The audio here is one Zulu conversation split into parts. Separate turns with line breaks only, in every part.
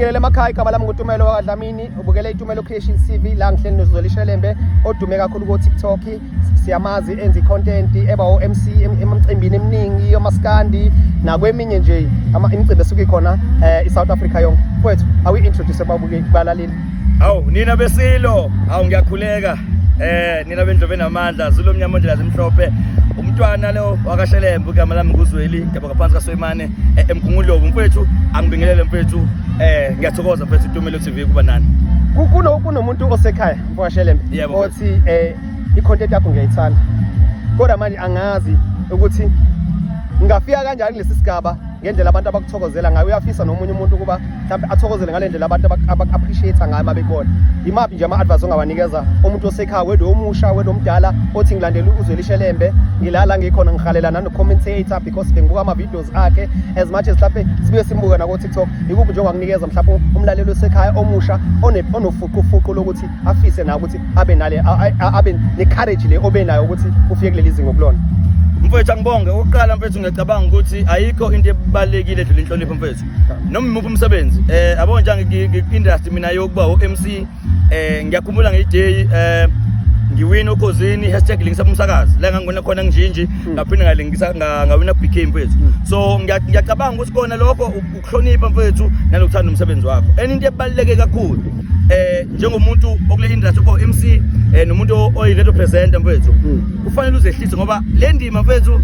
Ngele emakhaya igama lami nguTumelo wakwaDlamini ubukele iTumelo Creation TV la ngihleli noZolishelembe odume kakhulu ku TikTok siyamazi enza icontent eba MC emcimbini eminingi yomaskandi nakweminye nje imicimbi esuke ikhona eSouth Africa yonke mfowethu awi introduce balaleli
nina besilo ngiyakhuleka nina bendlovu enamandla Zulu omnyama ondlela zimhlophe umntwana lo wakashelembe igama lami nguZweli ngiyabonga phansi kaSoyimane emgungundlovu mfowethu angibingelele mfowethu ngiyathokoza mfowethu iTumelo TV kuba nani
kunomuntu osekhaya mfowashelembe othi icontent yakho ngiyayithanda kodwa manje angazi ukuthi ngafika kanjani lesi sigaba ngendlela abantu abakuthokozela ngayo uyafisa nomunye umuntu kuba mhlawumbe athokozele ngalendlela abantu abak-appreciate ngayo mabebona imaphi nje ama-advice ongawanikeza umuntu osekhaya wedo omusha wedo omdala othi ngilandela uZolishelembe ngilala ngikhona ngihalela nano-commentator because bengibuka ama-videos akhe as much as mhlawumbe sibuye simbuke nako TikTok ikuphi nje ongakunikeza mhlawumbe umlaleli osekhaya omusha onofuqufuqu lokuthi afise nayo ukuthi abe ne-courage le obe nayo ukuthi ufike kuleli zinga kulona
mfowethu angibonge oqala mfowethu ngiyacabanga ukuthi ayikho into ebalekile edlula inhlonipho mfowethu noma imuphi umsebenzi yabo nje industry mina yokuba uMC ngiyakhumbula ngeday ngiwina ukhosini #lingisabumsakazi la ngangona khona njinji ngaphinde ngawina BK mfowethu so ngiyacabanga ukuthi kona lokho ukuhlonipha mfowethu nalokuthanda umsebenzi wakho into ebaleke kakhulu njengomuntu okule industry ko MC nomuntu oyi-radio presenter mfowethu kufanele uzehlise ngoba le ndima mfowethu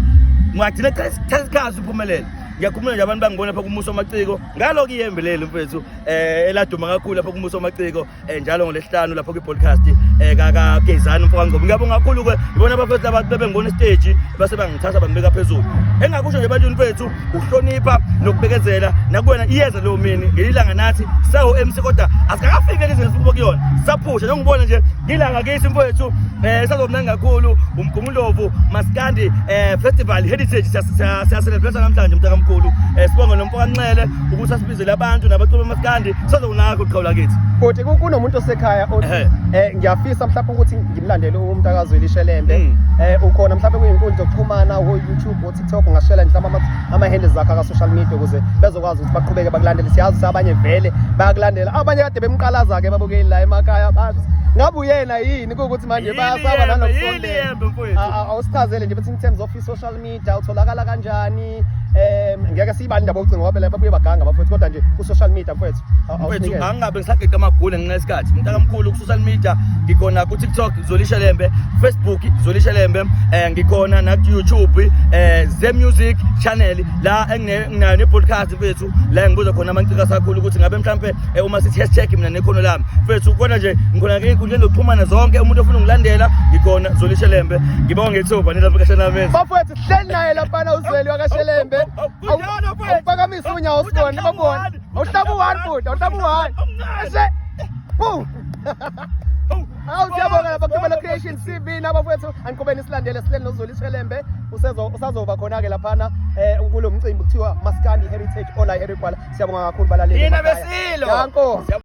ngagcina isikhathi uphumelele ngiyakhumbula nje abantu bangibona lapha kuMuso Maciko ngalo kuyembelele mfowethu eladuma kakhulu lapha kuMuso Maciko njalo ngolesihlanu lapha ku-podcast kaGezani mfowethu ngiyabonga kakhulu ibona abafethu abantu bebengibona stage base bangithatha bangibeka phezulu engakusho nje ebantwini mfowethu ukuhlonipha nokubekezela nakuwena iyeza leyo mini ngelilanga nathi sawo MC kodwa asikakafike lezi nsuku kuyona saphusha njengobona nje ngilanga kesi mfowethu sazomnandi kakhulu umgungundlovu maskandi festival heritage siyacelebrate namhlanje mntaka mkhulu sibonga nomfokanxele ukuthi asibizele abantu nabaculi bamaskandi sazonaka uqhawula kithi
kodwa kunomuntu osekhaya othi ngiyafisa mhlawumbe ukuthi ngimlandele umntaka Zolishelembe ukhona mhlawumbe kuyinkundla zokuxhumana YouTube TikTok ngashela mhlawumbe ama-handles zakhe ka-social media ukuze bezokwazi ukuthi baqhubeke bakulandele siyazi abanye vele bayakulandela abanye kade bemqalaza-ke babukeli la emakhaya bathi ngabe uyena yini kuwukuthi manje bayasaba nanokusondela awusichazele nje bethi in terms of i-social media utholakala kanjani ngeke siyibani indaba yokucinga ngoba phela babuye baganga bafowethu kodwa nje ku-social media mfowethu
mfowethu angingabe ngisageqa amagule nginesikhathi mntaka mkhulu ku-social media ngikhona ku-TikTok Zolishelembe, Facebook Zolishelembe ngikhona naku-YouTube Zemusic channel la enginayo ne-podcast mfowethu la ngibuza khona amancika kakhulu ukuthi ngabe mhlambe uma sithi #mina nekhono lami mfowethu kodwa nje ngikhona ngey'nkundleni zokuxhumana zonke umuntu ofuna ungilandela ngikhona Zolishelembe ngibonga ngethuba nilapplication yami
bafowethu hleli naye laphana uZweli wakashelembe awuphakamisa unyawo sibone babone awuhlaba u-1 futhi awuhlaba u-1 siyabonga lapha kuTumelo Creation TV nabafowethu aniqhubeni silandele sihleli noZolishelembe usazoba khona-ke laphana kulo mcimbi kuthiwa maskandi heritage ola herigwala siyabonga kakhulu balaleli
nina besilo